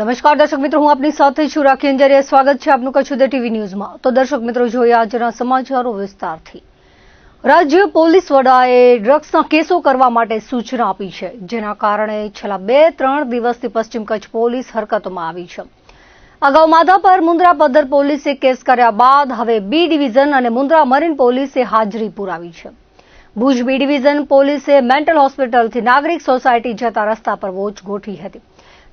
નમસ્કાર દર્શક મિત્રો, હું આપની સાથે છું રાખી અંજારિયા। સ્વાગત છે આપનું કચ્છ ઉદય ટીવી ન્યૂઝમાં। તો દર્શક મિત્રો, જોઈએ આજના સમાચારો વિસ્તારથી। રાજ્ય પોલીસ વડાએ ડ્રગ્સના કેસો કરવા માટે સૂચના આપી છે, જેના કારણે છેલ્લા 2-3 દિવસથી પશ્ચિમ કચ્છ પોલીસ હરકતમાં આવી છે। અગાઉ માધાપર મુન્દ્રા પદ્ધર પોલીસે કેસ કર્યા બાદ હવે બી ડિવિઝન અને મુન્દ્રા મરીન પોલીસે હાજરી પુરાવી છે। ભુજ બી ડિવિઝન પોલીસે મેન્ટલ હોસ્પિટલથી નાગરિક સોસાયટી જતા રસ્તા પર વોચ ગોઠવી હતી,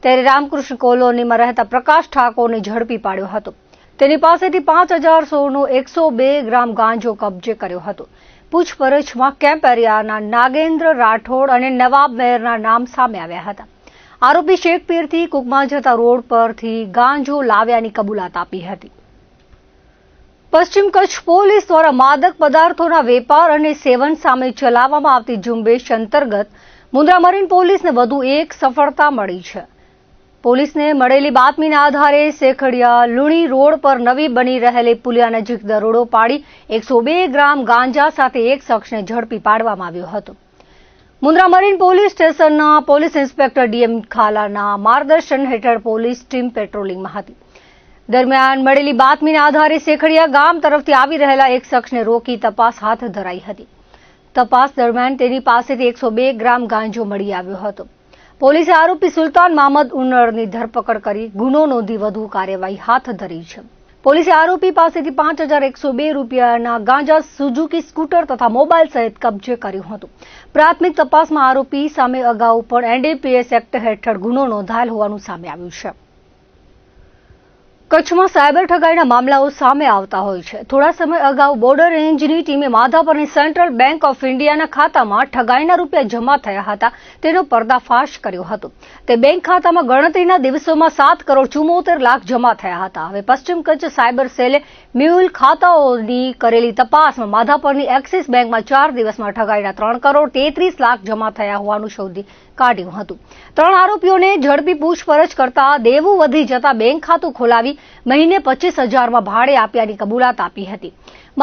ત્યારે રામકૃષ્ણ કોલોનીમાં રહેતા પ્રકાશ ઠાકોરને ઝડપી પાડ્યો હતો। તેની પાસેથી 5100નો 102 ગ્રામ ગાંજો કબજે કર્યો હતો। પૂછપરછમાં કેમ્પ એરિયાના નાગેન્દ્ર રાઠોડ અને નવાબ મેયરના નામ સામે આવ્યા હતા। આરોપી શેખપીરથી કુકમા જતા રોડ પરથી ગાંજો લાવ્યાની કબૂલાત આપી હતી। પશ્ચિમ કચ્છ પોલીસ દ્વારા માદક પદાર્થોના વેપાર અને સેવન સામે ચલાવવામાં આવતી ઝુંબેશ અંતર્ગત મુન્દ્રા મરીન પોલીસને વધુ એક સફળતા મળી છે। પોલીસને મળેલી બાતમીના આધારે શેખડિયા લુણી રોડ પર નવી બની રહેલી પુલિયા નજીક દરોડો પાડી 102 ગ્રામ ગાંજા સાથે એક શખ્સને ઝડપી પાડવામાં આવ્યો હતો। મુન્દ્રા મરીન પોલીસ સ્ટેશનના પોલીસ ઇન્સ્પેક્ટર ડીએમ ખાલાના માર્ગદર્શન હેઠળ પોલીસ ટીમ પેટ્રોલિંગમાં હતી। દરમિયાન મળેલી બાતમીના આધારે શેખડિયા ગામ તરફથી આવી રહેલા એક શખ્સને રોકી તપાસ હાથ ધરાઈ હતી। તપાસ દરમિયાન તેની પાસેથી 102 ગ્રામ ગાંજો મળી આવ્યો હતો। પોલીસે આરોપી સુલતાન મહમદ ઉનરની ધરપકડ કરી ગુનો નોંધી વધુ કાર્યવાહી હાથ ધરી છે। પોલીસે આરોપી પાસેથી 5102 રૂપિયાના ગાંજા, સુઝુકી સ્કૂટર તથા મોબાઈલ સહિત કબજે કર્યું હતું। પ્રાથમિક તપાસમાં આરોપી સામે અગાઉ પણ એનડીપીએસ એક્ટ હેઠળ ગુનો નોંધાયેલ હોવાનું સામે આવ્યું છે। કચ્છમાં સાયબર ઠગાઈના મામલાઓ સામે આવતા હોય છે। થોડા સમય અગાઉ બોર્ડર રેન્જની ટીમે માધાપરની સેન્ટ્રલ બેંક ઓફ ઇન્ડિયાના ખાતામાં ઠગાઈના રૂપિયા જમા થયા હતા, તેનો પર્દાફાશ કર્યો હતો। તે બેંક ખાતામાં ગણતરીના દિવસોમાં 7,74 લાખ જમા થયા હતા। હવે પશ્ચિમ કચ્છ સાયબર સેલે મ્યુલ ખાતાઓની કરેલી તપાસમાં માધાપરની એક્સિસ બેંકમાં 4 દિવસમાં ઠગાઈના 3,33 લાખ જમા થયા હોવાનું શોધી કાઢ્યું હતું। 3 આરોપીઓને ઝડપી પૂછપરછ કરતા દેવું વધી જતા બેંક ખાતું ખોલાવી મહિને 25,000માં ભાડે આપ્યાની કબૂલાત આપી હતી।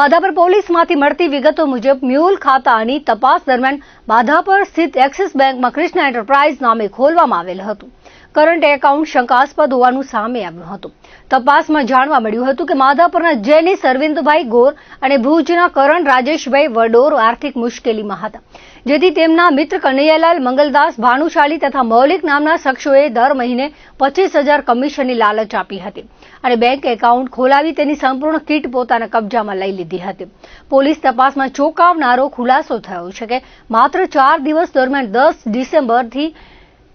માધાપર પોલીસમાંથી મળતી વિગતો મુજબ મ્યુલ ખાતાની તપાસ દરમિયાન માધાપર સ્થિત એક્સિસ બેંકમાં કૃષ્ણા એન્ટરપ્રાઇઝ નામે ખોલવામાં આવેલ હતું। કરંટ એકાઉન્ટ શંકાસ્પદ હોવાનું સામે આવ્યું હતું। તપાસમાં જાણવા મળ્યું હતું કે માધાપરના જેનિસ અરવિંદભાઈ ગોર અને ભુજના કરણ રાજેશભાઈ વડોર આર્થિક મુશ્કેલીમાં હતા, જેથી તેમના મિત્ર કનૈયાલાલ મંગલદાસ ભાનુશાલી તથા મૌલિક નામના શખ્સોએ દર મહિને 25,000 કમિશનની લાલચ આપી હતી અને બેંક એકાઉન્ટ ખોલાવી તેની સંપૂર્ણ કીટ પોતાના કબજામાં લઈ લીધી હતી। પોલીસ તપાસમાં ચોંકાવનારો ખુલાસો થયો છે કે માત્ર 4 દિવસ દરમિયાન 10 ડિસેમ્બરથી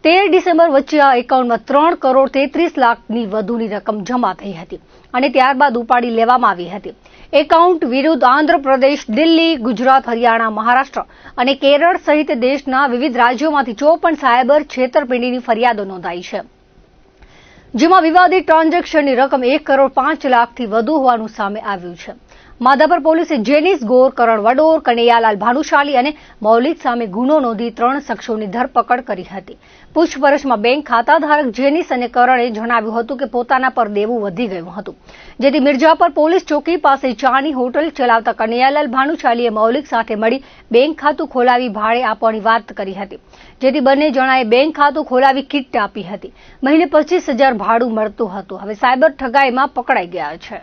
13 ડિસેમ્બર વચ્ચે આ એકાઉન્ટમાં 3,33 લાખની વધુની રકમ જમા થઈ હતી અને ત્યારબાદ ઉપાડી લેવામાં આવી હતી। એકાઉન્ટ વિરુદ્ધ આંધ્રપ્રદેશ, દિલ્હી, ગુજરાત, હરિયાણા, મહારાષ્ટ્ર અને કેરળ સહિત દેશના વિવિધ રાજ્યોમાંથી 54 સાયબર છેતરપિંડીની ફરિયાદો નોંધાઈ છે, જેમાં વિવાદિત ટ્રાન્ઝેક્શનની રકમ 1,05 લાખથી વધુ હોવાનું સામે આવ્યું છે। માધાપર પોલીસે જેનિસ ગોર, કરણ વડોર, કનૈયાલાલ ભાનુશાલી અને મૌલિક સામે ગુનો નોંધી 3 શખ્સોની ધરપકડ કરી હતી। પૂછપરછમાં બેંક ખાતાધારક જેનિસ અને કરણે જણાવ્યું હતું કે પોતાના પર દેવું વધી ગયું હતું, જેથી મિર્જાપર પોલીસ ચોકી પાસે ચાની હોટલ ચલાવતા કનૈયાલાલ ભાનુશાલીએ મૌલિક સાથે મળી બેંક ખાતું ખોલાવી ભાડે આપવાની વાત કરી હતી, જેથી બંને જણાએ બેંક ખાતું ખોલાવી કીટ આપી હતી। મહિને 25,000 ભાડું મળતું હતું। હવે સાયબર ઠગાઈમાં પકડાઈ ગયા છે।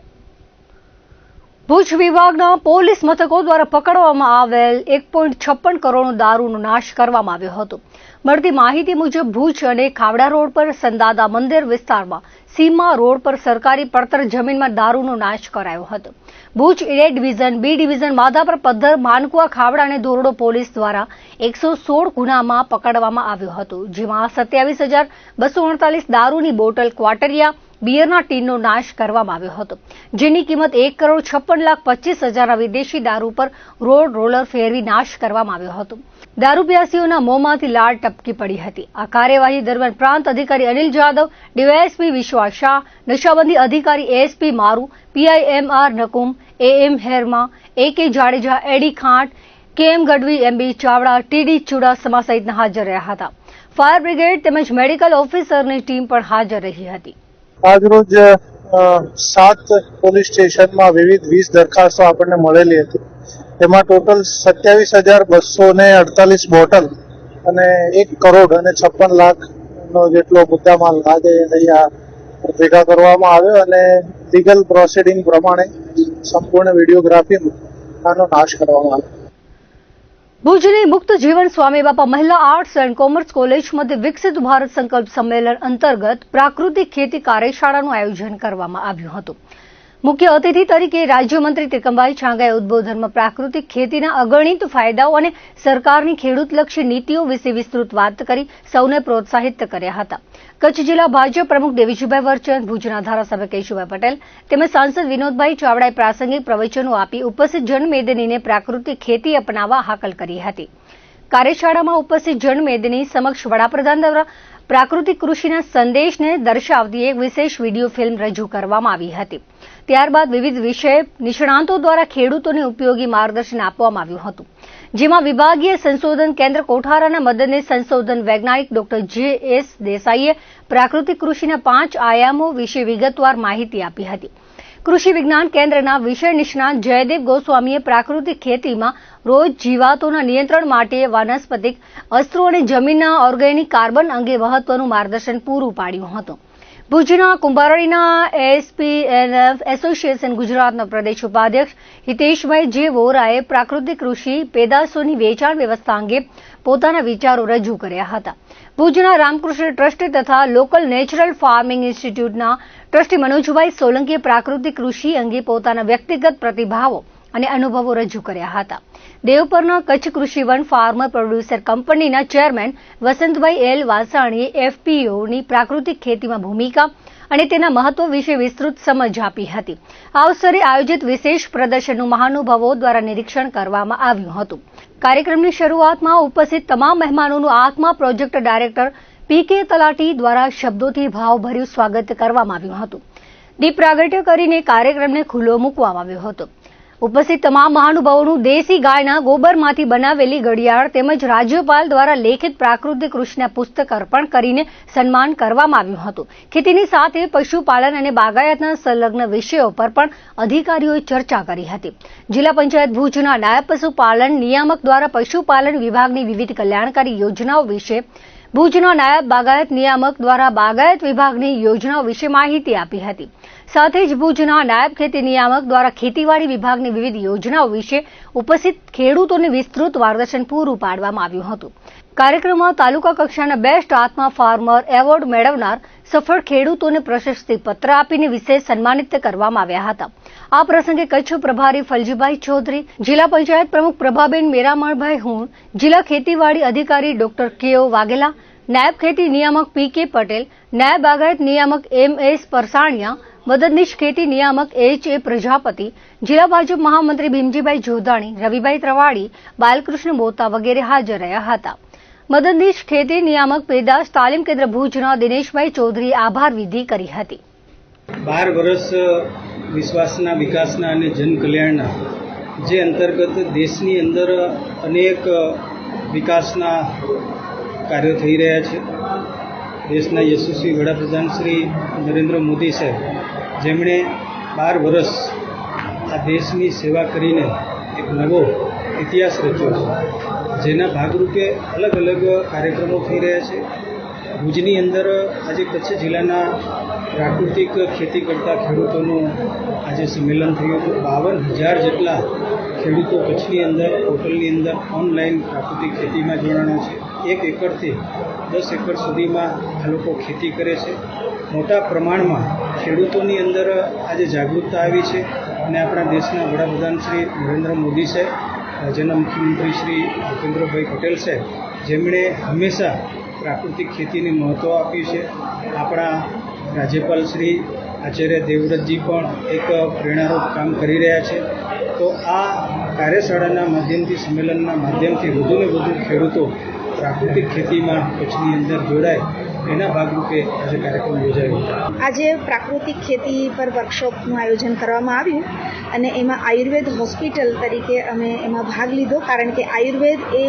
ભુજ વિભાગના પોલીસ મથકો દ્વારા પકડવામાં આવેલ 1.56 કરોડનો દારૂનો નાશ કરવામાં આવ્યો હતો। મળતી માહિતી મુજબ ભુજ અને ખાવડા રોડ પર સંદાદા મંદિર વિસ્તારમાં સીમા રોડ પર સરકારી પડતર જમીનમાં દારૂનો નાશ કરાયો હતો। Bhuj A division, B division, Madhapar Paddhar, Mankuva, Khavda અને ધોરડો પોલીસ દ્વારા 116 ગુનામાં પકડવામાં આવ્યો હતો, જેમાં 27,248 દારૂની બોટલ, ક્વાટરિયા, બિયરના ટીનનો નાશ કરવામાં આવ્યો હતો, જેની કિંમત 1,56,25,000ના વિદેશી દારૂ પર રોડ રોલર ફેરવી નાશ કરવામાં આવ્યો હતો। દારૂ પીયાસીઓના મોંમાંથી લાળ ટપકી પડી હતી। આ કાર્યવાહી દરમિયાન પ્રાંત અધિકારી અનિલ જાદવ, ડીવાયએસપી વિશ્વાસ શાહ, નશાબંધી અધિકારી એએસપી મારુ, પીઆઈએમઆર Nakum, AM Herma, AK Jadeja, AD Khant, KM Gadhvi, MB Chavda, TD Chudasama સહિતના હાજર રહ્યા હતા। ફાયર બ્રિગેડ તેમજ મેડિકલ ઓફિસરની ટીમ પણ હાજર રહી હતી। આજરોજ 7 પોલીસ સ્ટેશનમાં વિવિધ 20 દરખાસ્તો આપણને મળેલી હતી। એમાં ટોટલ 27,248 બોટલ અને 1 કરોડ અને 56 લાખનો જેટલો મુદ્દામાલ આજે અહીંયા ભેગા કરવામાં આવ્યો અને લીગલ પ્રોસિડિંગ પ્રમાણે સંપૂર્ણ વિડીયોગ્રાફીમાં આનો નાશ કરવામાં આવ્યો. ભુજની મુક્ત જીવન સ્વામી બાપા મહિલા આર્ટ્સ એન્ડ કોમર્સ કોલેજ મધ્ય વિકસિત ભારત સંકલ્પ સંમેલન અંતર્ગત પ્રાકૃતિક ખેતી કાર્યશાળાનું આયોજન કરવામાં આવ્યું હતું. મુખ્ય અતિથિ તરીકે રાજ્યમંત્રી ત્રિકમભાઈ છાંગાએ ઉદ્બોધનમાં પ્રાકૃતિક ખેતીના અગણિત ફાયદાઓ અને સરકારની ખેડૂતલક્ષી નીતિઓ વિશે વિસ્તૃત વાત કરી સૌને પ્રોત્સાહિત કર્યા હતા. કચ્છ જિલ્લા ભાજપ પ્રમુખ દેવીજીભાઈ વરચંદ, ભુજના ધારાસભ્ય કેશુભાઈ પટેલ તેમજ સાંસદ વિનોદભાઈ ચાવડાએ પ્રાસંગિક પ્રવચનો આપી ઉપસ્થિત જનમેદનીને પ્રાકૃતિક ખેતી અપનાવવા હાકલ કરી હતી. કાર્યશાળામાં ઉપસ્થિત જનમેદની સમક્ષ વડાપ્રધાન દ્વારા પ્રાકૃતિક કૃષિના સંદેશને દર્શાવતી એક વિશેષ વિડીયો ફિલ્મ રજૂ કરવામાં આવી હતી. ત્યારબાદ વિવિધ વિષય નિષ્ણાંતો દ્વારા ખેડૂતોને ઉપયોગી માર્ગદર્શન આપવામાં આવ્યું હતું, જેમાં વિભાગીય સંશોધન કેન્દ્ર કોઠારાના મદદને સંશોધન વૈજ્ઞાનિક ડોક્ટર જે.એસ. દેસાઈએ પ્રાકૃતિક કૃષિના 5 આયામો વિશે વિગતવાર માહિતી આપી હતી. કૃષિ વિજ્ઞાન કેન્દ્રના વિષય નિષ્ણાત જયદેવ ગોસ્વામીએ પ્રાકૃતિક ખેતીમાં રોજ જીવાતોના નિયંત્રણ માટે વાનસ્પતિક અસ્ત્રો અને જમીનના ઓર્ગેનિક કાર્બન અંગે મહત્વનું માર્ગદર્શન પૂરું પાડ્યું હતું. ભુજના કુંભારડીના એસપીએનએફ એસોસિએશન ગુજરાતના પ્રદેશ ઉપાધ્યક્ષ હિતેશભાઈ જે વોરાએ પ્રાકૃતિક કૃષિ પેદાશોની વેચાણ વ્યવસ્થા અંગે પોતાના વિચારો રજૂ કર્યા હતા. ભુજના રામકૃષ્ણ ટ્રસ્ટ તથા લોકલ નેચરલ ફાર્મિંગ ઇન્સ્ટિટ્યૂટના ટ્રસ્ટી મનોજભાઈ સોલંકીએ પ્રાકૃતિક કૃષિ અંગે પોતાના વ્યક્તિગત પ્રતિભાવો અને અનુભવો રજૂ કર્યા હતા. દેવપરના કચ્છ કૃષિ વન ફાર્મર પ્રોડ્યુસર કંપનીના ચેરમેન વસંતભાઈ એલ વાસાણીએ એફપીઓની પ્રાકૃતિક ખેતીમાં ભૂમિકા અને તેના મહત્વ વિશે વિસ્તૃત સમજ આપી હતી. આ અવસરે આયોજિત વિશેષ પ્રદર્શનનું મહાનુભાવો દ્વારા નિરીક્ષણ કરવામાં આવ્યું હતું. કાર્યક્રમની શરૂઆતમાં ઉપસ્થિત તમામ મહેમાનોનું આત્મા પ્રોજેક્ટ ડાયરેક્ટર પી.કે. તલાટી દ્વારા શબ્દોથી ભાવભર્યું સ્વાગત કરવામાં આવ્યું હતું. દીપ પ્રાગટ્ય કરીને કાર્યક્રમને ખુલ્લો મૂકવામાં આવ્યો હતો. ઉપસ્થિત તમામ મહાનુભાવોનું દેશી ગાયના ગોબરમાંથી બનાવેલી ઘડિયાળ તેમજ રાજ્યપાલ દ્વારા લેખિત પ્રાકૃતિક કૃષિના પુસ્તક અર્પણ કરીને સન્માન કરવામાં આવ્યું હતું. ખેતીની સાથે પશુપાલન અને બાગાયતના સંલગ્ન વિષયો પર પણ અધિકારીઓએ ચર્ચા કરી હતી. જિલ્લા પંચાયત ભુજના નાયબ પશુપાલન નિયામક દ્વારા પશુપાલન વિભાગની વિવિધ કલ્યાણકારી યોજનાઓ વિશે, ભુજના નાયબ બાગાયત નિયામક દ્વારા બાગાયત વિભાગની યોજનાઓ વિશે માહિતી આપી હતી. સાથે જ ભુજના નાયબ ખેતી નિયામક દ્વારા ખેતીવાડી વિભાગની વિવિધ યોજનાઓ વિશે ઉપસ્થિત ખેડૂતોને વિસ્તૃત માર્ગદર્શન પૂરું પાડવામાં આવ્યું હતું. કાર્યક્રમમાં તાલુકા કક્ષાના બેસ્ટ આત્મા ફાર્મર એવોર્ડ મેળવનાર સફળ ખેડૂતોને પ્રશસ્તિપત્ર આપીને વિશેષ સન્માનિત કરવામાં આવ્યા હતા. આ પ્રસંગે કચ્છ પ્રભારી ફલજીભાઈ ચૌધરી, જિલ્લા પંચાયત પ્રમુખ પ્રભાબેન મેરામણભાઈ હુણ, જિલ્લા ખેતીવાડી અધિકારી ડોક્ટર કે.ઓ. વાઘેલા, નાયબ ખેતી નિયામક પી.કે. પટેલ, નાયબ બાગાયત નિયામક એમ.એસ. પરસાણીયા, મદદનીશ ખેતી નિયામક એચ.એ. પ્રજાપતિ, જિલ્લા ભાજપ મહામંત્રી ભીમજીભાઈ જોધાણી, રવિભાઈ ત્રવાડી, બાલકૃષ્ણ બોતા વગેરે હાજર રહ્યા હતા. મદદનીશ ખેતી નિયામક પેદાશ તાલીમ કેન્દ્ર ભુજના દિનેશભાઈ ચૌધરીએ આભાર વિધિ કરી હતી. 12 વર્ષ વિશ્વાસના વિકાસના અને જનકલ્યાણના જે અંતર્ગત દેશની અંદર અનેક વિકાસના કાર્યો થઈ રહ્યા છે. દેશના યશસ્વી વડાપ્રધાન શ્રી નરેન્દ્ર મોદી સાહેબ, જેમણે 12 વર્ષ આ દેશની સેવા કરીને એક નવો ઇતિહાસ રચ્યો છે, જેના ભાગરૂપે અલગ અલગ કાર્યક્રમો થઈ રહ્યા છે. ભુજની અંદર આજે કચ્છ જિલ્લાના પ્રાકૃતિક ખેતી કરતા ખેડૂતોનું આજે સંમેલન થયું હતું. 52,000 જેટલા ખેડૂતો કચ્છની અંદર ટોટલની અંદર ઓનલાઈન પ્રાકૃતિક ખેતીમાં જોડાણા છે. 1 એકરથી 10 એકર સુધીમાં આ લોકો ખેતી કરે છે. મોટા પ્રમાણમાં ખેડૂતોની અંદર આજે જાગૃતતા આવી છે અને આપણા દેશના વડાપ્રધાન શ્રી નરેન્દ્ર મોદી સાહેબ, રાજ્યના મુખ્યમંત્રી શ્રી ભૂપેન્દ્રભાઈ પટેલ સાહેબ, જેમણે હંમેશા પ્રાકૃતિક ખેતીને મહત્ત્વ આપ્યું છે. આપણા રાજ્યપાલ શ્રી આચાર્ય દેવવ્રતજી પણ એક પ્રેરણારૂપ કામ કરી રહ્યા છે. તો આ કાર્યશાળાના માધ્યમથી, સંમેલનના માધ્યમથી વધુને વધુ ખેડૂતો પ્રાકૃતિક ખેતીમાં કચ્છની અંદર જોડાય, એના ભાગરૂપે આજે કાર્યક્રમ યોજાયો. આજે પ્રાકૃતિક ખેતી પર વર્કશોપનું આયોજન કરવામાં આવ્યું અને એમાં આયુર્વેદ હોસ્પિટલ તરીકે અમે એમાં ભાગ લીધો, કારણ કે આયુર્વેદ એ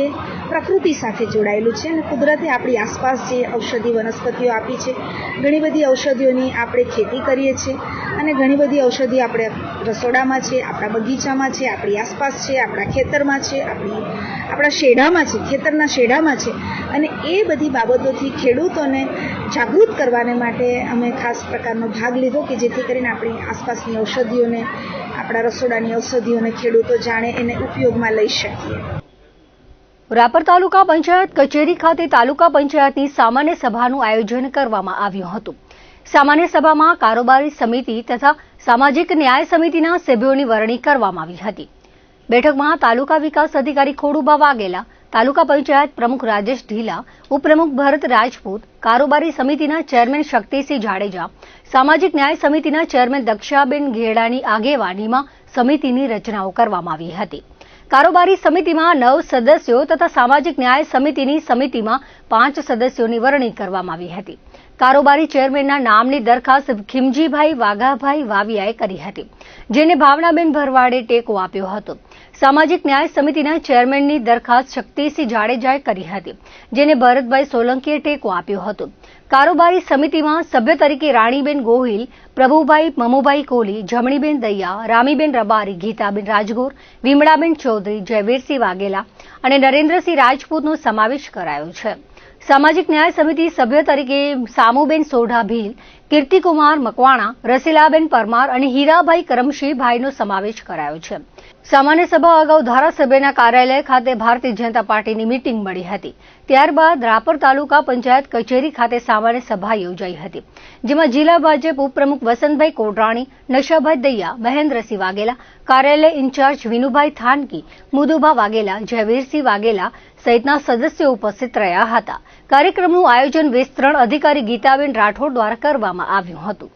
પ્રકૃતિ સાથે જોડાયેલું છે અને કુદરતે આપણી આસપાસ જે ઔષધિ વનસ્પતિઓ આપી છે, ઘણી બધી ઔષધિઓની આપણે ખેતી કરીએ છીએ અને ઘણી બધી ઔષધિ આપણે રસોડામાં છે, આપણા બગીચામાં છે, આપણી આસપાસ છે, આપણા ખેતરમાં છે, આપણા શેઢામાં છે, ખેતરના શેઢામાં છે અને એ બધી બાબતોથી ખેડૂતોને જાગૃત કરવાને માટે અમે ખાસ પ્રકારનો ભાગ લીધો કે જેથી કરીને આપણી આસપાસની ઔષધિઓને, આપણા રસોડાની ઔષધિઓને ખેડૂતો જાણે, એને ઉપયોગમાં લઈ શકીએ. રાપર તાલુકા પંચાયત કચેરી ખાતે તાલુકા પંચાયતની સામાન્ય સભાનું આયોજન કરવામાં આવ્યું હતું. સામાન્ય સભામાં કારોબારી સમિતિ તથા સામાજિક ન્યાય સમિતિના સભ્યોની વરણી કરવામાં આવી હતી. બેઠકમાં તાલુકા વિકાસ અધિકારી ખોડુભા વાઘેલા, તાલુકા પંચાયત પ્રમુખ રાજેશ ઢીલા, ઉપપ્રમુખ ભરત રાજપૂત, કારોબારી સમિતિના ચેરમેન શક્તિસિંહ જાડેજા, સામાજિક ન્યાય સમિતિના ચેરમેન દક્ષાબેન ઘેડાની આગેવાનીમાં સમિતિની રચનાઓ કરવામાં આવી હતી. કારોબારી સમિતિમાં 9 સદસ્યો તથા સામાજિક ન્યાય સમિતિમાં 5 સદસ્યોની વરણી કરવામાં આવી હતી. કારોબારી ચેરમેનના નામની દરખાસ્ત ખીમજીભાઈ વાઘાભાઈ વાવિયાએ કરી હતી, જેને ભાવનાબેન ભરવાડે ટેકો આપ્યો હતો. સામાજિક ન્યાય સમિતિના ચેરમેનની દરખાસ્ત શક્તિસિંહ જાડેજાએ કરી હતી, જેને ભરતભાઈ સોલંકીએ ટેકો આપ્યો હતો. કારોબારી સમિતિમાં સભ્ય તરીકે રાણીબેન ગોહિલ, પ્રભુભાઈ મમુભાઈ કોલી, જમણીબેન દૈયા, રામીબેન રબારી, ગીતાબેન રાજગોર, વિમળાબેન ચૌધરી, જયવીરસિંહ વાઘેલા અને નરેન્દ્રસિંહ રાજપૂતનો સમાવેશ કરાયો છે. સામાજિક ન્યાય સમિતિ સભ્ય તરીકે સામુબેન સોઢા ભીલ, કીર્તિકુમાર મકવાણા, રસીલાબેન પરમાર અને હીરાભાઈ કરમશીભાઈનો સમાવેશ કરાયો છે. સામાન્ય સભા અગાઉ ધારાસભ્યના કાર્યાલય ખાતે ભારતીય જનતા પાર્ટીની મીટિંગ મળી હતી. ત્યારબાદ રાપર તાલુકા પંચાયત કચેરી ખાતે સામાન્ય સભા યોજાઈ હતી, જેમાં જિલ્લા ભાજપ ઉપપ્રમુખ વસંતભાઈ કોડરાણી, નશાભાઈ દૈયા, મહેન્દ્રસિંહ વાઘેલા, કાર્યાલય ઇન્ચાર્જ વિનુભાઈ થાનકી, મુદુભા વાઘેલા, જયવીરસિંહ વાઘેલા સહિતના સદસ્યો ઉપસ્થિત રહ્યા હતા. કાર્યક્રમનું આયોજન વિસ્તરણ અધિકારી ગીતાબેન રાઠોડ દ્વારા કરવામાં આવ્યું હતું.